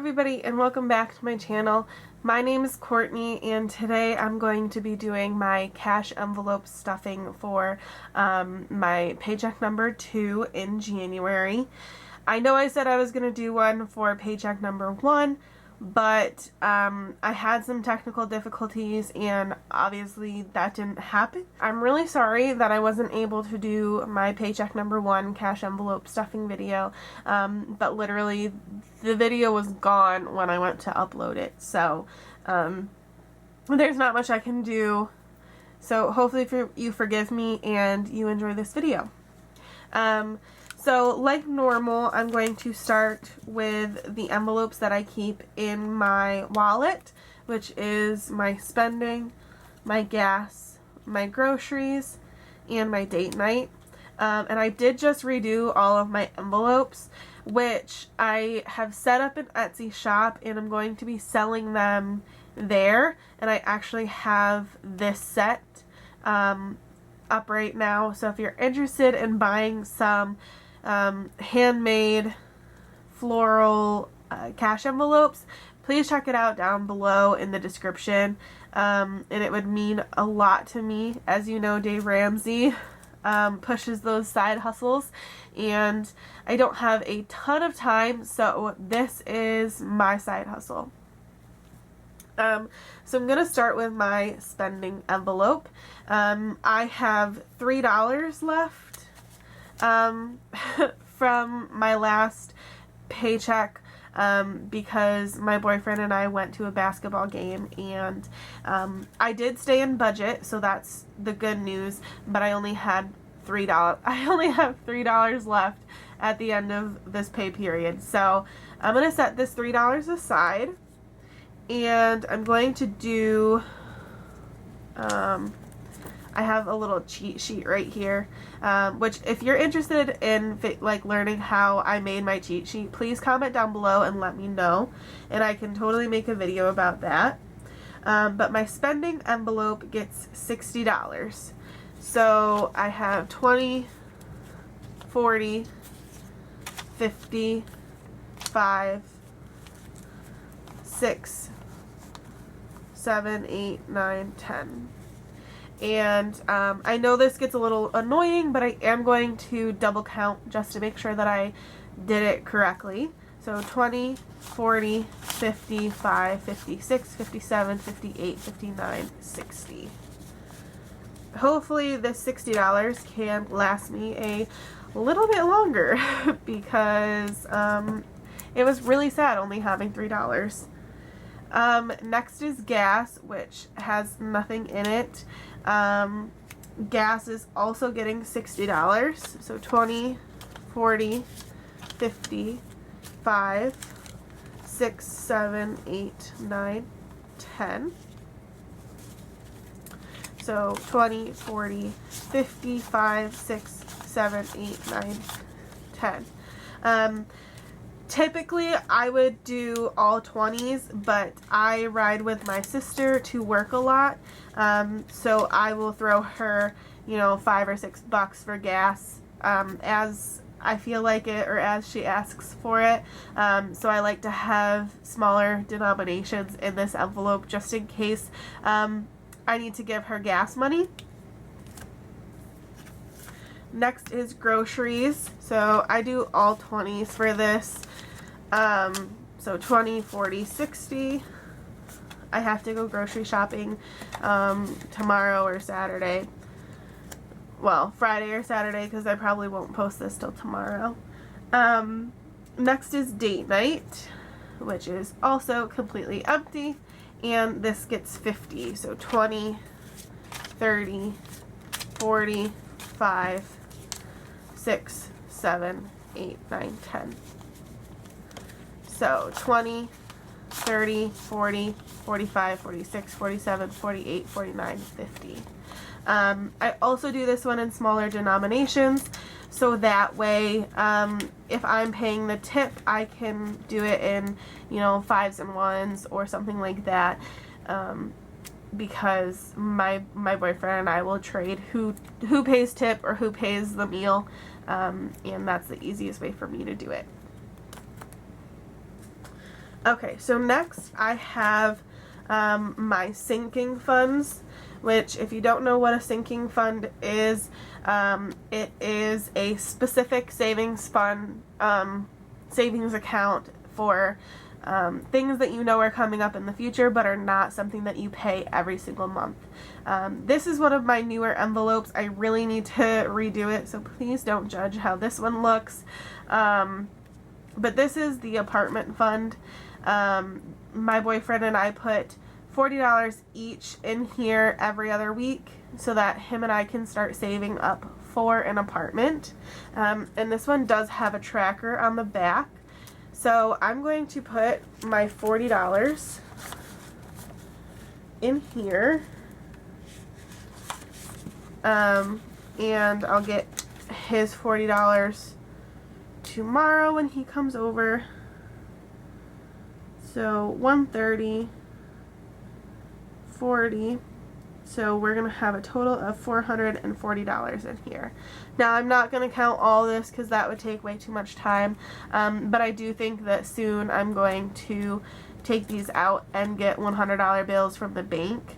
everybody, and welcome back to my channel. My name is Courtney, and today I'm going to be doing my cash envelope stuffing for my paycheck number 2 in January. I know I said I was going to do one for paycheck number 1, but I had some technical difficulties and obviously that didn't happen. I'm really sorry that I wasn't able to do my paycheck number 1 cash envelope stuffing video, but literally the video was gone when I went to upload it, so there's not much I can do. So hopefully you forgive me and you enjoy this video. So like normal, I'm going to start with the envelopes that I keep in my wallet, which is my spending, my gas, my groceries, and my date night. And I did just redo all of my envelopes, which I have set up an Etsy shop, and I'm going to be selling them there. And I actually have this set up right now, so if you're interested in buying some handmade floral cash envelopes, please check it out down below in the description, and it would mean a lot to me. As you know, Dave Ramsey pushes those side hustles, and I don't have a ton of time, so this is my side hustle. So I'm going to start with my spending envelope. I have $3 left from my last paycheck because my boyfriend and I went to a basketball game, and I did stay in budget, so that's the good news, but I only had $3. I only have $3 left at the end of this pay period, so I'm going to set this $3 aside, and I'm going to do I have a little cheat sheet right here, which if you're interested in like learning how I made my cheat sheet, please comment down below and let me know, and I can totally make a video about that. But my spending envelope gets $60. So I have 20, 40, 50, 5, 6, 7, 8, 9, 10. And I know this gets a little annoying, but I am going to double count just to make sure that I did it correctly. So 20, 40, 55, 56, 57, 58, 59, 60. Hopefully this $60 can last me a little bit longer because it was really sad only having $3. Next is gas, which has nothing in it. Gas is also getting $60, so 20, 40, 50, 5, 6, 7, 8, 9, 10. So 20, 40, 50, 5, 6, 7, 8, 9, 10. Typically, I would do all 20s, but I ride with my sister to work a lot, so I will throw her, you know, $5 or $6 for gas as I feel like it or as she asks for it. So I like to have smaller denominations in this envelope just in case I need to give her gas money. Next is groceries. So I do all 20s for this. So 20, 40, 60. I have to go grocery shopping tomorrow or Saturday. Well, Friday or Saturday, because I probably won't post this till tomorrow. Next is date night, which is also completely empty, and this gets 50. So 20, 30, 40, 5, 6, 7, 8, 9, 10. So 20, 30, 40, 45, 46, 47, 48, 49, 50. I also do this one in smaller denominations, so that way if I'm paying the tip, I can do it in, you know, 5s and 1s or something like that, because my boyfriend and I will trade who pays tip or who pays the meal, and that's the easiest way for me to do it. Okay, so next I have my sinking funds, which if you don't know what a sinking fund is, it is a specific savings fund, savings account for things that you know are coming up in the future but are not something that you pay every single month. This is one of my newer envelopes. I really need to redo it, so please don't judge how this one looks. But this is the apartment fund. My boyfriend and I put $40 each in here every other week so that him and I can start saving up for an apartment. And this one does have a tracker on the back. So I'm going to put my $40 in here. And I'll get his $40 tomorrow when he comes over. So $130, $40. So we're going to have a total of $440 in here. Now I'm not going to count all this because that would take way too much time, but I do think that soon I'm going to take these out and get $100 bills from the bank.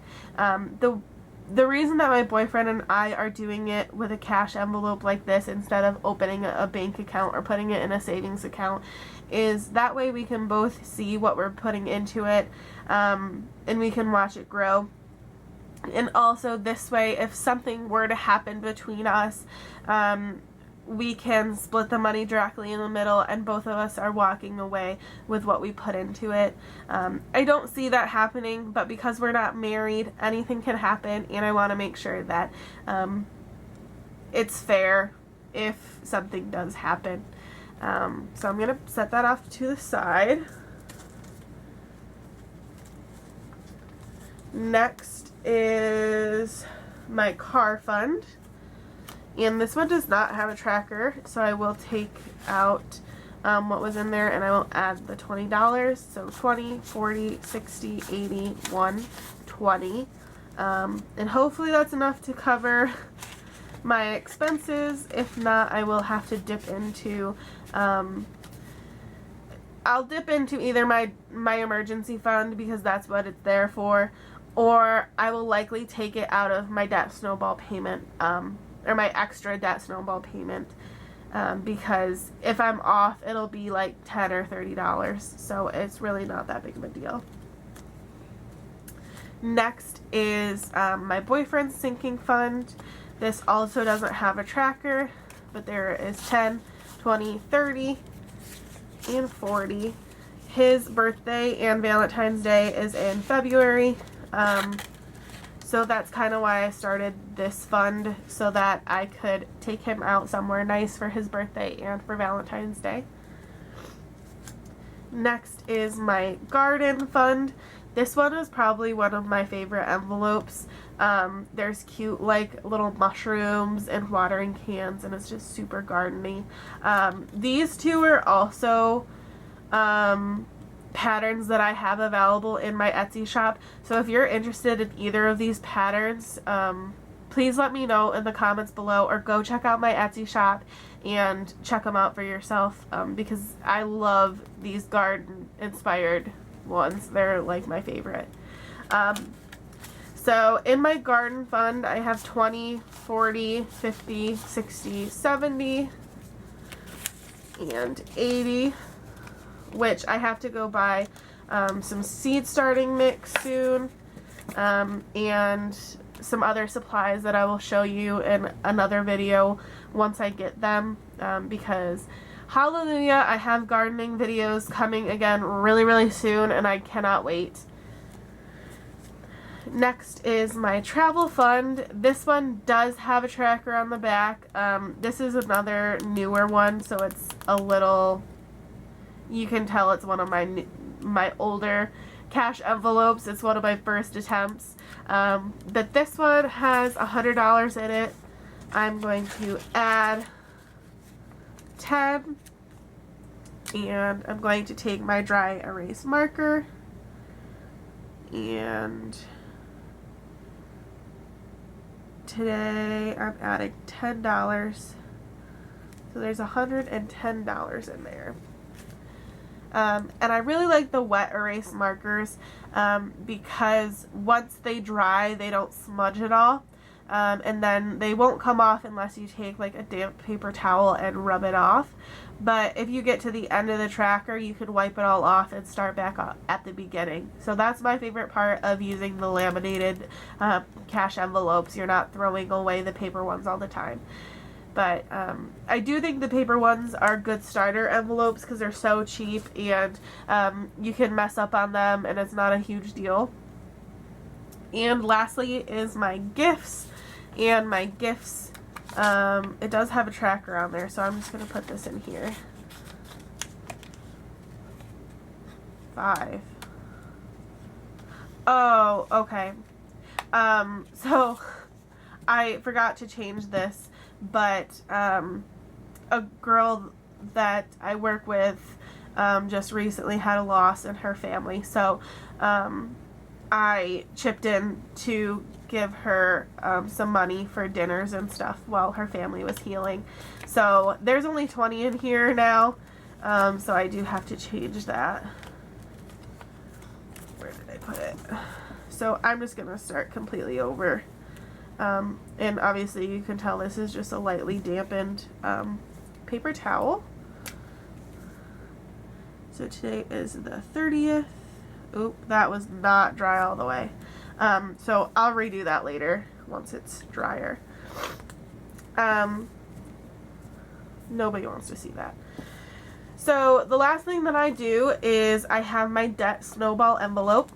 The reason that my boyfriend and I are doing it with a cash envelope like this instead of opening a bank account or putting it in a savings account is that way we can both see what we're putting into it, and we can watch it grow. And also this way, if something were to happen between us, we can split the money directly in the middle and both of us are walking away with what we put into it. I don't see that happening, but because we're not married, anything can happen, and I want to make sure that it's fair if something does happen. So I'm going to set that off to the side. Next is my car fund, and this one does not have a tracker, so I will take out what was in there and I will add the $20. So 20, 40, 60, 80, 1, 20, and hopefully that's enough to cover my expenses. If not, I will have to dip into I'll dip into either my emergency fund, because that's what it's there for, or I will likely take it out of my debt snowball payment, or my extra debt snowball payment, because if I'm off, it'll be like $10 or $30, so it's really not that big of a deal. Next is my boyfriend's sinking fund. This also doesn't have a tracker, but there is 10, 20, 30, and 40. His birthday and Valentine's Day is in February, so that's kind of why I started this fund, so that I could take him out somewhere nice for his birthday and for Valentine's Day. Next is my garden fund. This one is probably one of my favorite envelopes. There's cute like little mushrooms and watering cans, and it's just super garden-y. These two are also patterns that I have available in my Etsy shop, so if you're interested in either of these patterns, please let me know in the comments below, or go check out my Etsy shop and check them out for yourself, because I love these garden inspired ones. They're like my favorite. So in my garden fund I have 20, 40, 50, 60, 70, and 80, which I have to go buy some seed starting mix soon, and some other supplies that I will show you in another video once I get them, because hallelujah, I have gardening videos coming again really soon, and I cannot wait. Next is my travel fund. This one does have a tracker on the back. This is another newer one, so it's a little, you can tell it's one of my older cash envelopes. It's one of my first attempts. But this one has $100 in it. I'm going to add 10, and I'm going to take my dry erase marker, and today I'm adding $10, so there's $110 in there. And I really like the wet erase markers because once they dry, they don't smudge at all. And then they won't come off unless you take like a damp paper towel and rub it off. But if you get to the end of the tracker, you could wipe it all off and start back up at the beginning. So that's my favorite part of using the laminated cash envelopes. You're not throwing away the paper ones all the time. But I do think the paper ones are good starter envelopes because they're so cheap, and you can mess up on them and it's not a huge deal. And lastly is my gifts. And my gifts, it does have a tracker on there, so I'm just going to put this in here. 5. Oh, okay. So I forgot to change this, but a girl that I work with just recently had a loss in her family, so I chipped in to give her some money for dinners and stuff while her family was healing. So there's only 20 in here now, so I do have to change that. Where did I put it? So I'm just going to start completely over. And obviously you can tell this is just a lightly dampened paper towel. So today is the 30th. Oop, that was not dry all the way. So I'll redo that later once it's drier. Nobody wants to see that. So the last thing that I do is I have my debt snowball envelope.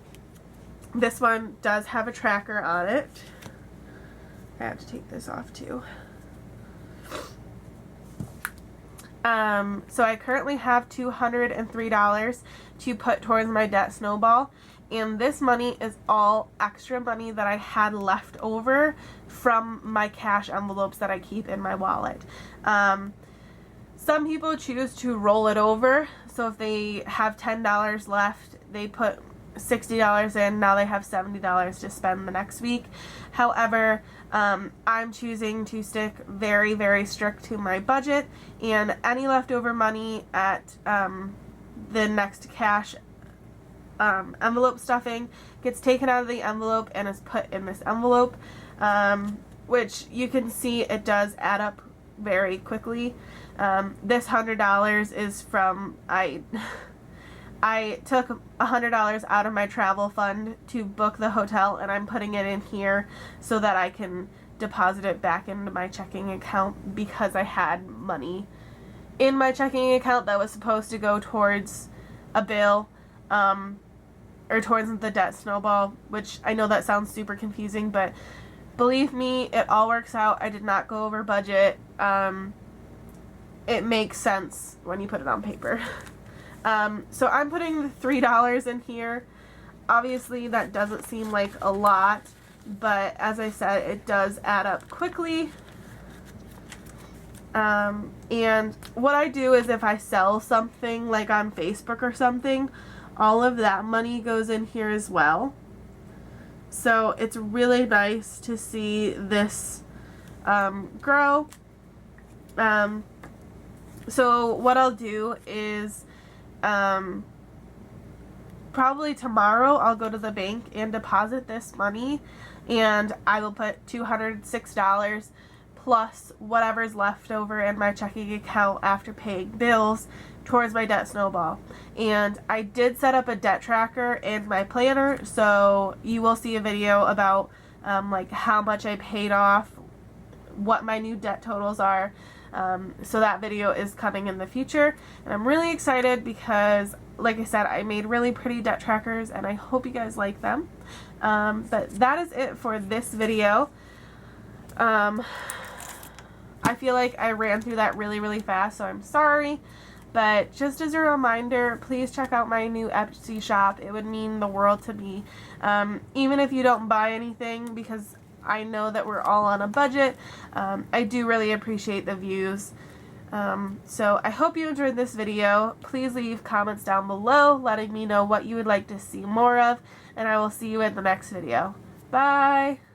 This one does have a tracker on it. I have to take this off too. So I currently have $203 to put towards my debt snowball, and this money is all extra money that I had left over from my cash envelopes that I keep in my wallet. Some people choose to roll it over, so if they have $10 left, they put $60 in, now they have $70 to spend the next week. However, I'm choosing to stick very, very strict to my budget, and any leftover money at the next cash envelope stuffing gets taken out of the envelope and is put in this envelope, which you can see it does add up very quickly. This $100 is from, I took $100 out of my travel fund to book the hotel, and I'm putting it in here so that I can deposit it back into my checking account because I had money in my checking account that was supposed to go towards a bill or towards the debt snowball, which I know that sounds super confusing, but believe me, it all works out. I did not go over budget. It makes sense when you put it on paper. So I'm putting the $3 in here. Obviously that doesn't seem like a lot, but as I said, it does add up quickly. And what I do is if I sell something like on Facebook or something, all of that money goes in here as well. So it's really nice to see this grow. So what I'll do is probably tomorrow I'll go to the bank and deposit this money, and I will put $206 plus whatever's left over in my checking account after paying bills towards my debt snowball. And I did set up a debt tracker in my planner, so you will see a video about like how much I paid off, what my new debt totals are. So that video is coming in the future, and I'm really excited because, like I said, I made really pretty debt trackers and I hope you guys like them. But that is it for this video. I feel like I ran through that really fast, so I'm sorry. But just as a reminder, please check out my new Etsy shop. It would mean the world to me. Even if you don't buy anything, because I know that we're all on a budget. I do really appreciate the views. So I hope you enjoyed this video. Please leave comments down below letting me know what you would like to see more of, and I will see you in the next video. Bye!